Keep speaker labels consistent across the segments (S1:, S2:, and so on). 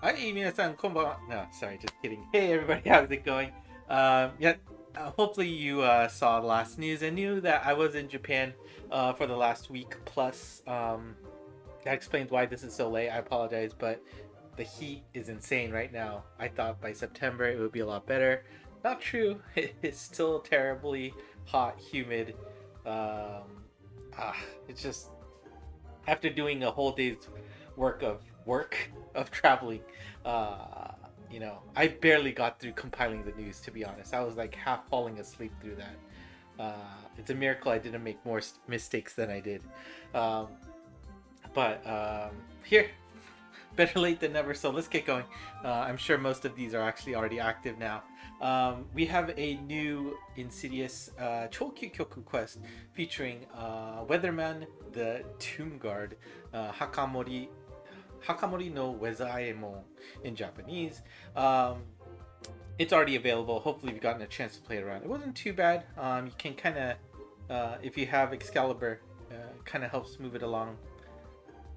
S1: Hi, 皆さん、こんばんは. No, sorry, just kidding. Hey, everybody, how's it going? Yeah, hopefully you saw the last news and knew that I was in Japan for the last week plus. That explains why this is so late. I apologize, but the heat is insane right now. I thought by September it would be a lot better. Not true. It's still terribly hot, humid. Um, it's just after doing a whole day's work of traveling, uh, I barely got through compiling the news. To be honest, I was like half falling asleep through that. It's a miracle I didn't make more mistakes than I did. Um, but here, better late than never. So let's get going. I'm sure most of these are actually already active now. We have a new Insidious Chokyukyoku quest featuring Weatherman, the Tomb Guard, Hakamori no Wezaemon in Japanese. It's already available. Hopefully, you've gotten a chance to play it around. It wasn't too bad. You can kind of, if you have Excalibur, kind of helps move it along.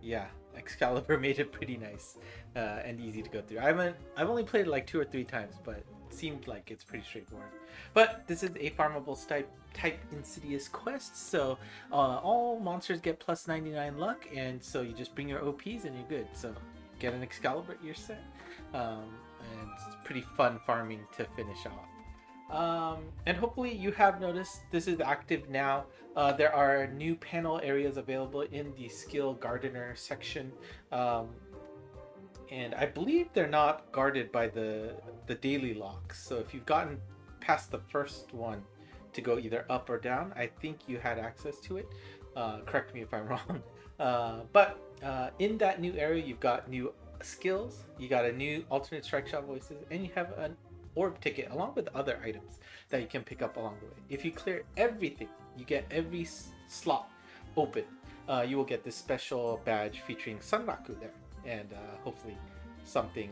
S1: Yeah, Excalibur made it pretty nice and easy to go through. I've only played it like 2 or 3 times, but it seemed like it's pretty straightforward. But this is a farmable type Insidious quest, so all monsters get plus 99 luck, and so you just bring your OPs and you're good. So get an Excalibur, you're set. And it's pretty fun farming to finish off. And hopefully you have noticed this is active now. There are new panel areas available in the skill gardener section. And I believe they're not guarded by the daily locks. So if you've gotten past the first one to go either up or down, I think you had access to it. Correct me if I'm wrong. But in that new area, you've got new skills, you got a new alternate strike shot voices, and you have an orb ticket along with other items that you can pick up along the way. If you clear everything, you get every slot open, you will get this special badge featuring Sanraku there, and hopefully something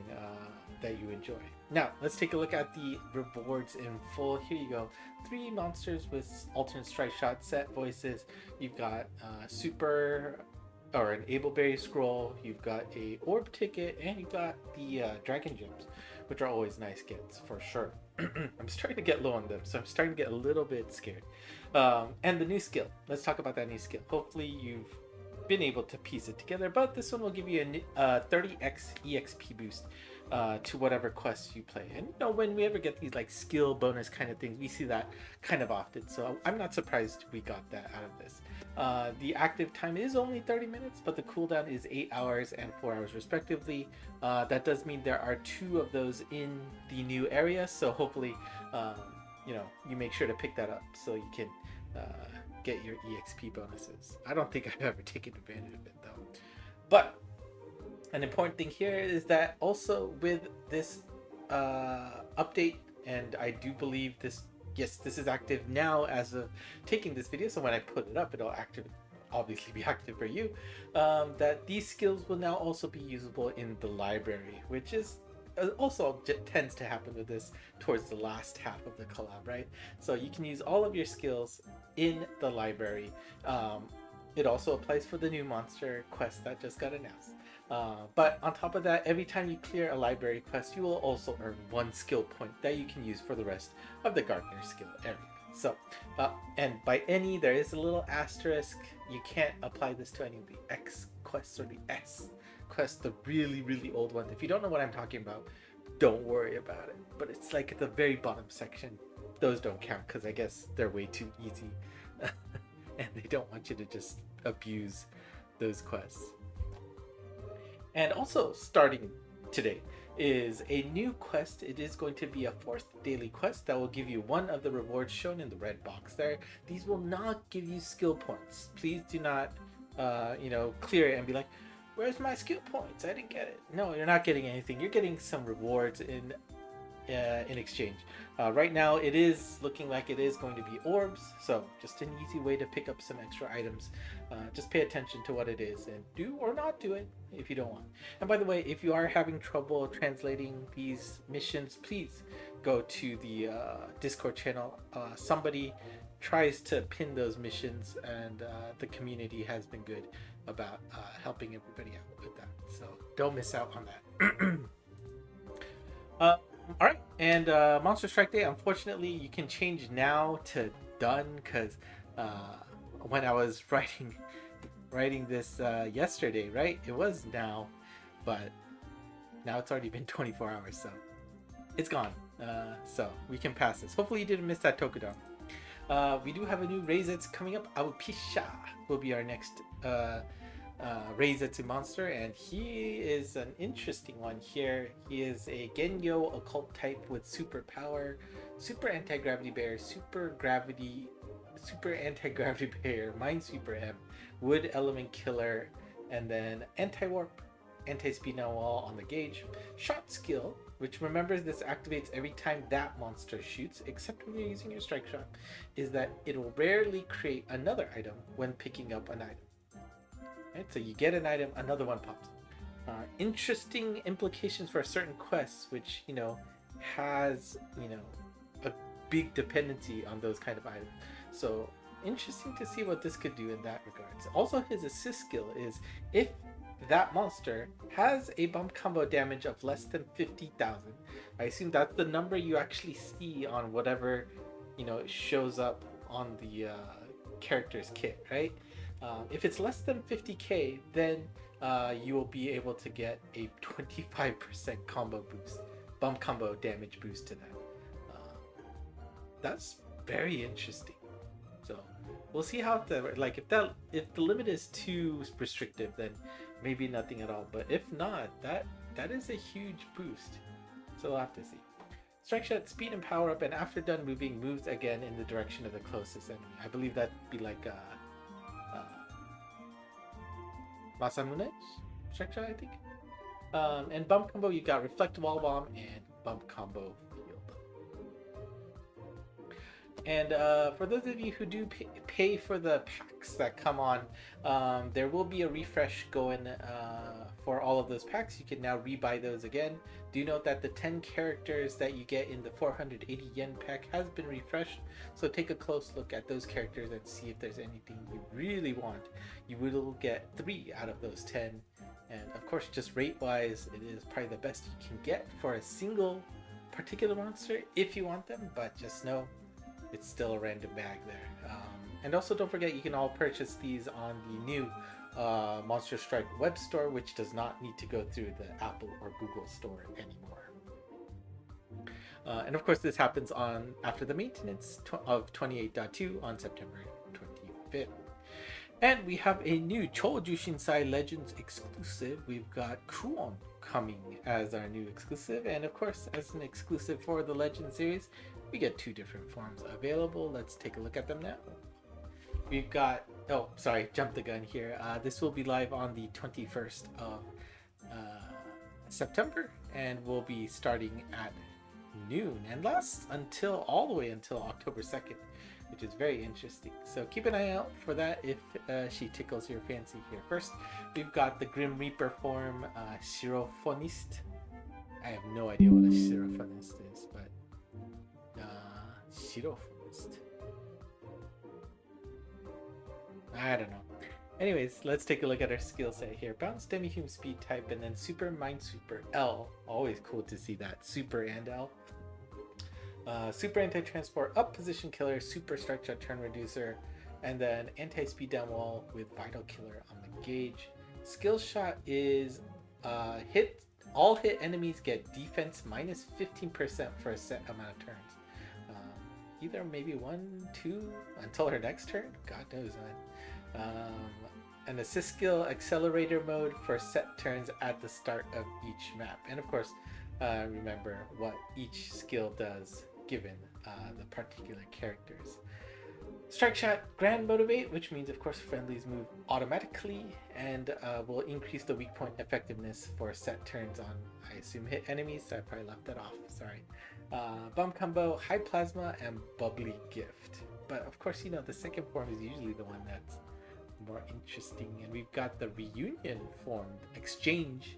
S1: that you enjoy. Now let's take a look at the rewards in full. Here you go. 3 monsters with alternate strike shot set voices. You've got super or an Ableberry scroll, you've got a orb ticket, and you've got the dragon gems, which are always nice gets for sure. I'm starting to get low on them, so I'm starting to get a little bit scared. And the new skill. Let's talk about that new skill. Hopefully you've been able to piece it together, but this one will give you a 30x EXP boost to whatever quests you play. And when we ever get these like skill bonus kind of things, we see that kind of often. So I'm not surprised we got that out of this. The active time is only 30 minutes, but the cooldown is 8 hours and 4 hours respectively. That does mean there are 2 of those in the new area. So hopefully, you make sure to pick that up so you can get your EXP bonuses. I don't think I've ever taken advantage of it though. But an important thing here is that also with this update, and I do believe this is active now as of taking this video, so when I put it up, it'll obviously be active for you, that these skills will now also be usable in the library, which is also tends to happen with this towards the last half of the collab, right? So you can use all of your skills in the library. It also applies for the new monster quest that just got announced. But on top of that, every time you clear a library quest, you will also earn 1 skill point that you can use for the rest of the gardener skill area. So, and by any, there is a little asterisk. You can't apply this to any of the X quests or the S quests, the really, really old ones. If you don't know what I'm talking about, don't worry about it. But it's like at the very bottom section. Those don't count because I guess they're way too easy. And they don't want you to just abuse those quests. And also starting today is a new quest. It is going to be a 4th daily quest that will give you 1 of the rewards shown in the red box there. These will not give you skill points. Please do not, clear it and be like, where's my skill points? I didn't get it. No, you're not getting anything. You're getting some rewards in exchange. Right now it is looking like it is going to be orbs, so just an easy way to pick up some extra items. Just pay attention to what it is and do or not do it if you don't want. And by the way, if you are having trouble translating these missions, please go to the Discord channel. Somebody tries to pin those missions, and the community has been good about helping everybody out with that, so don't miss out on that. All right, and Monster Strike Day. Unfortunately, you can change now to done because when I was writing this yesterday, right? It was now, but now it's already been 24 hours, so it's gone. So we can pass this. Hopefully, you didn't miss that Tokudon. We do have a new Reizetsu coming up. Aopisha will be our next Reizetsu monster, and he is an interesting one here. He is a Genyo occult type with super power, super anti-gravity bear, super anti-gravity bear, minesweeper M, wood element killer, and then anti-warp, anti-speed now wall on the gauge, shot skill, which remembers this activates every time that monster shoots, except when you're using your strike shot, is that it'll rarely create another item when picking up an item. Right? So you get an item, another one pops. Interesting implications for certain quests, which has a big dependency on those kind of items. So interesting to see what this could do in that regards. Also, his assist skill is if that monster has a bump combo damage of less than 50,000. I assume that's the number you actually see on whatever shows up on the character's kit, right? If it's less than 50k, then you will be able to get a 25% combo boost, bump combo damage boost to that. That's very interesting. So we'll see how if the limit is too restrictive, then maybe nothing at all. But if not, that is a huge boost. So we'll have to see. Strike shot, speed and power up, and after done moving, moves again in the direction of the closest enemy. I believe that'd be like Masamune's strike shot, I think. And bump combo, you got reflect wall bomb and bump combo field. And for those of you who do pay for the packs that come on, there will be a refresh going for all of those packs. You can now rebuy those again. Do note that the 10 characters that you get in the 480 yen pack has been refreshed. So take a close look at those characters and see if there's anything you really want. You will get 3 out of those 10. And of course, just rate-wise, it is probably the best you can get for a single particular monster if you want them. But just know it's still a random bag there. And also don't forget you can all purchase these on the new Monster Strike web store, which does not need to go through the Apple or Google store anymore. And of course this happens after the maintenance of 28.2 on September 25th. And we have a new Choujushinsai Legends exclusive. We've got Kuon coming as our new exclusive, and of course as an exclusive for the Legend series we get 2 different forms available. Let's take a look at them now. We've got, oh sorry, jumped the gun here. This will be live on the 21st of September, and will be starting at noon and lasts all the way until October 2nd, which is very interesting. So keep an eye out for that if she tickles your fancy here. First, we've got the Grim Reaper form, Shirophonist. I have no idea what a Shirophonist is, but Shirophonist. I don't know. Anyways, let's take a look at our skill set here. Bounce, Demi-Hume, Speed type, and then Super Minesweeper L. Always cool to see that. Super and L. Super Anti-Transport Up, Position Killer, Super Strike Shot Turn Reducer, and then Anti-Speed Down Wall with Vital Killer on the gauge. Skill Shot is all hit enemies get defense minus 15% for a set amount of turns. Either maybe 1, 2 until her next turn? God knows, man. An assist skill accelerator mode for set turns at the start of each map. And of course, remember what each skill does given the particular characters. Strike Shot Grand Motivate, which means of course friendlies move automatically and will increase the weak point effectiveness for set turns on, I assume, hit enemies, so I probably left that off, sorry. Bump Combo, High Plasma, and Bubbly Gift. But of course, the second form is usually the one that's more interesting. And we've got the Reunion form, Exchange.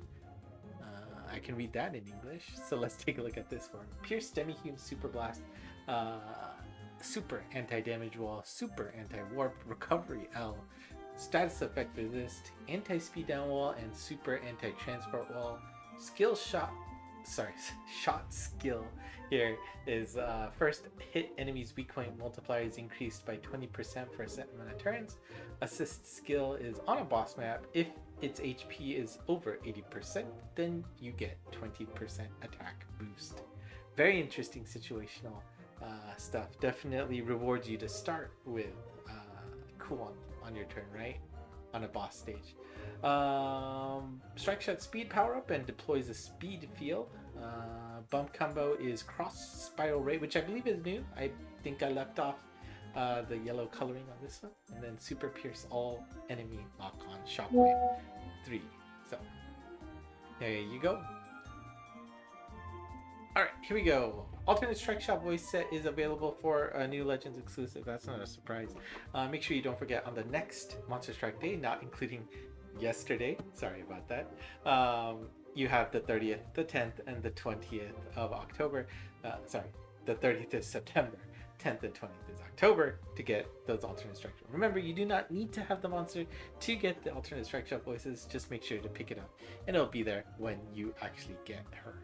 S1: I can read that in English, so let's take a look at this form. Pierce, Demi-Hume, Super Blast, Super Anti-Damage Wall, Super Anti-Warp, Recovery L, Status Effect Resist, Anti-Speed Down Wall, and Super Anti-Transport Wall. Skill Shot shot skill here is first hit enemies weak point multiplier is increased by 20% for a set amount of turns. Assist skill is on a boss map. If its HP is over 80%, then you get 20% attack boost. Very interesting situational stuff. Definitely rewards you to start with cool on your turn, right? On a boss stage. Strike shot speed power up and deploys a speed field. Bump combo is cross spiral ray, which I believe is new. I think I left off the yellow coloring on this one. And then super pierce all enemy lock on shockwave 3. So there you go. Alright, here we go. Alternate Strike Shot voice set is available for a new Legends exclusive. That's not a surprise. Make sure you don't forget on the next Monster Strike Day, not including yesterday. Sorry about that. You have the 30th, the 10th, and the 20th of October. The 30th is September. 10th and 20th is October to get those alternate strike shot. Remember, you do not need to have the monster to get the alternate strike shot voices. Just make sure to pick it up, and it'll be there when you actually get her.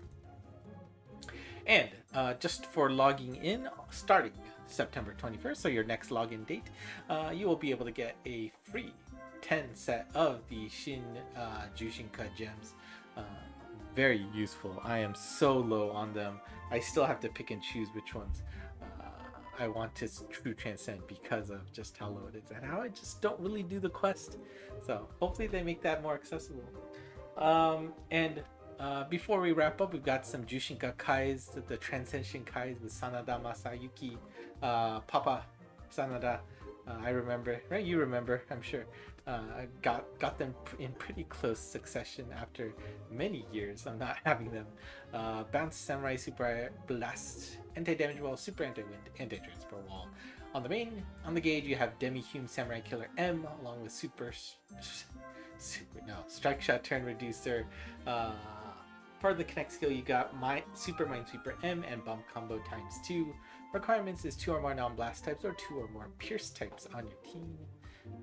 S1: And just for logging in, starting September 21st, so your next login date, you will be able to get a free 10 set of the Shin Jushinka gems. Very useful. I am so low on them. I still have to pick and choose which ones I want to true transcend because of just how low it is and how I just don't really do the quest. So hopefully they make that more accessible. Before we wrap up, we've got some Jushinka Kais, the Transcension Kais with Sanada Masayuki, Papa Sanada. I remember, right? You remember, I'm sure. I got them in pretty close succession after many years of not having them. Bounce Samurai Super Blast, Anti-Damage Wall, Super Anti-Wind, Anti-Transfer Wall. On the gauge, you have Demi-Hume Samurai Killer M, along with Strike Shot Turn Reducer. For the connect skill, you got Super Minesweeper M and Bump Combo ×2. Requirements is 2 or more non-blast types or 2 or more pierce types on your team.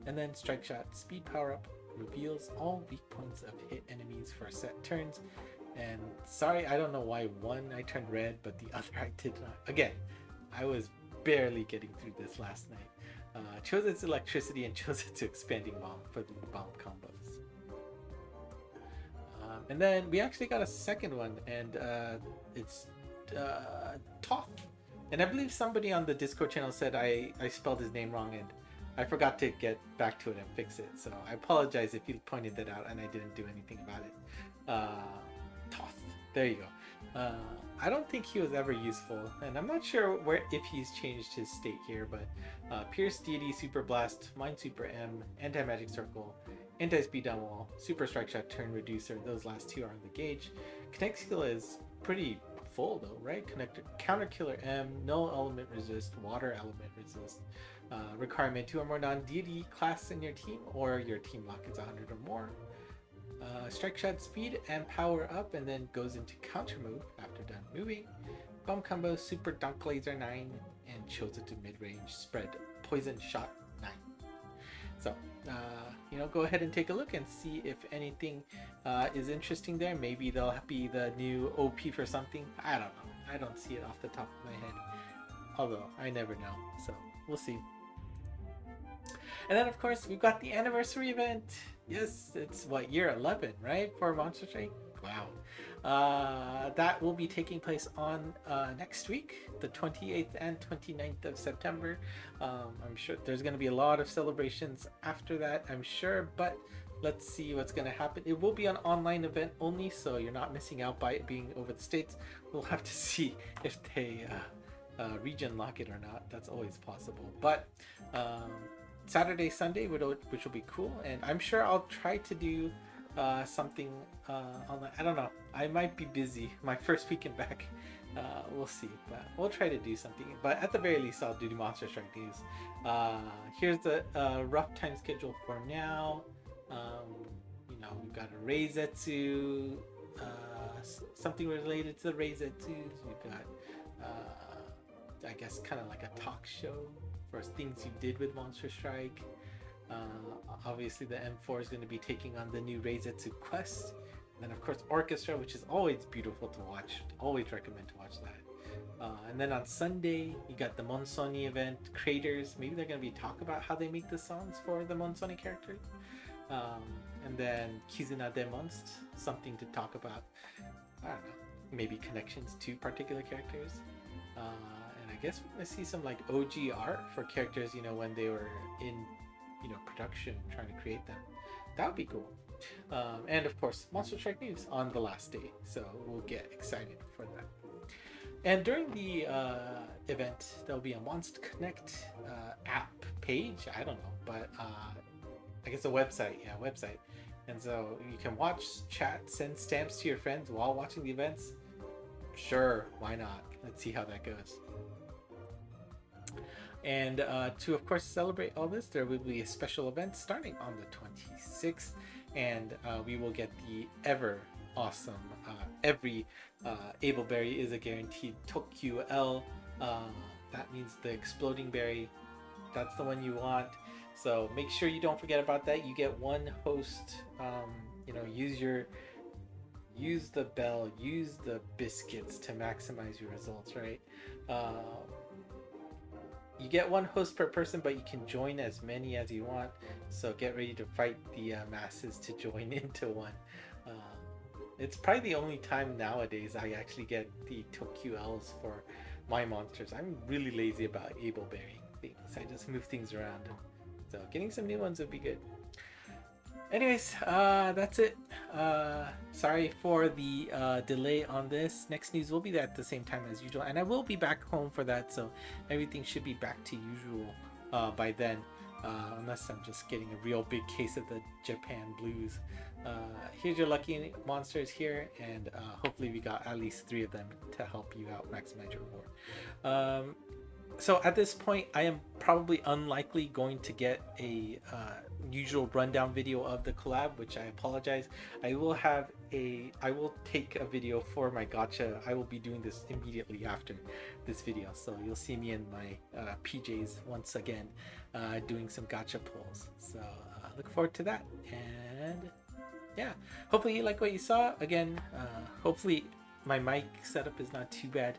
S1: And then Strike Shot Speed Power Up reveals all weak points of hit enemies for set turns. And sorry, I don't know why one I turned red, but the other I did not. Again, I was barely getting through this last night. Chose its electricity and chose its expanding bomb for the bomb combos. And then we actually got a second one, and it's Toth. And I believe somebody on the Discord channel said I spelled his name wrong, and I forgot to get back to it and fix it. So I apologize if you pointed that out and I didn't do anything about it. Toth. There you go. I don't think he was ever useful, and I'm not sure if he's changed his state here, but Pierce, Deity, Super Blast, Minesweeper M, Anti-Magic Circle, Anti-Speed Down Wall, Super Strike Shot Turn Reducer. Those last two are on the gauge. Connect skill is pretty full though, right? Counter Killer M, Null Element Resist, Water Element Resist. Requirement 2 or more non-deity class in your team, or your team lock is 100 or more. Strike Shot Speed and Power Up, and then goes into counter move after done moving. Bump Combo, Super Dunk Laser 9, and chose it to mid-range spread Poison Shot 9. So, go ahead and take a look and see if anything is interesting there. Maybe they'll be the new OP for something. I don't know. I don't see it off the top of my head. Although, I never know. So, we'll see. And then, of course, we've got the anniversary event. Yes, it's year 11, right? For Monster Strike? Wow. That will be taking place on next week, the 28th and 29th of September. I'm sure there's going to be a lot of celebrations after that, I'm sure, but let's see what's going to happen. It will be an online event only, so you're not missing out by it being over the States. We'll have to see if they region lock it or not. That's always possible. But Saturday, Sunday, which will be cool, and I'm sure I'll try to do something online. I don't know. I might be busy my first weekend back. We'll see, but we'll try to do something. But at the very least, I'll do the Monster Strike news. Here's the rough time schedule for now. We've got a Reizetsu, something related to the Reizetsus. We've got, I guess, kind of like a talk show for things you did with Monster Strike. Obviously the M4 is going to be taking on the new Reizetsu quest, then of course Orchestra, which is always beautiful to watch. Always recommend to watch that. And then on Sunday, you got the Monsoni event, creators. Maybe they're going to be talk about how they make the songs for the Monsoni characters. And then Kizuna de Monst, something to talk about. I don't know, maybe connections to particular characters. And I guess we're going to see some like OG art for characters, you know, when they were in, you know, production trying to create them. That would be cool. And of course, Monster Strike News on the last day. So we'll get excited for that. And during the event, there'll be a Monst Connect app page. I don't know, but I guess a website. Yeah, website. And so you can watch, chat, send stamps to your friends while watching the events. Sure, why not? Let's see how that goes. And to, of course, celebrate all this, there will be a special event starting on the 26th. And we will get the ever awesome, every Able Berry is a guaranteed TOQL. That means the exploding berry. That's the one you want. So make sure you don't forget about that. You get one host. You know, use the bell, use the biscuits to maximize your results, right? You get one host per person, but you can join as many as you want. So get ready to fight the masses to join into one. It's probably the only time nowadays I actually get the TOQLs for my monsters. I'm really lazy about able bearing things. I just move things around. So getting some new ones would be good. Anyways, that's it. Sorry for the delay on this. Next news will be at the same time as usual, and I will be back home for that, so everything should be back to usual by then, unless I'm just getting a real big case of the Japan blues. Here's your lucky monsters here, and hopefully we got at least 3 of them to help you out maximize your reward. So at this point, I am probably unlikely going to get a usual rundown video of the collab, which I apologize. I will take a video for my gacha. I will be doing this immediately after this video, so you'll see me in my PJs once again doing some gacha pulls. So look forward to that, and yeah, hopefully you like what you saw. Again, hopefully my mic setup is not too bad,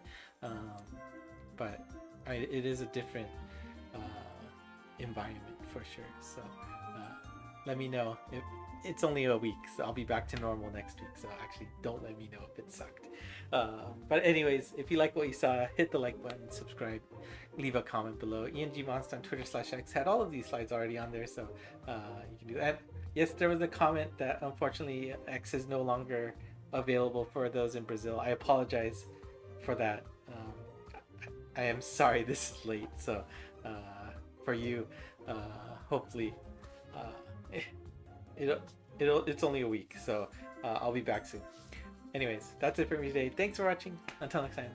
S1: but it is a different environment for sure. So let me know. It's only a week, so I'll be back to normal next week. So actually, don't let me know if it sucked. But anyways, if you like what you saw, hit the like button, subscribe, leave a comment below. ENGMonst on Twitter/X had all of these slides already on there, so you can do that. Yes, there was a comment that unfortunately X is no longer available for those in Brazil. I apologize for that. I am sorry this is late, so for you, hopefully it's only a week, so I'll be back soon. Anyways, that's it for me today. Thanks for watching. Until next time.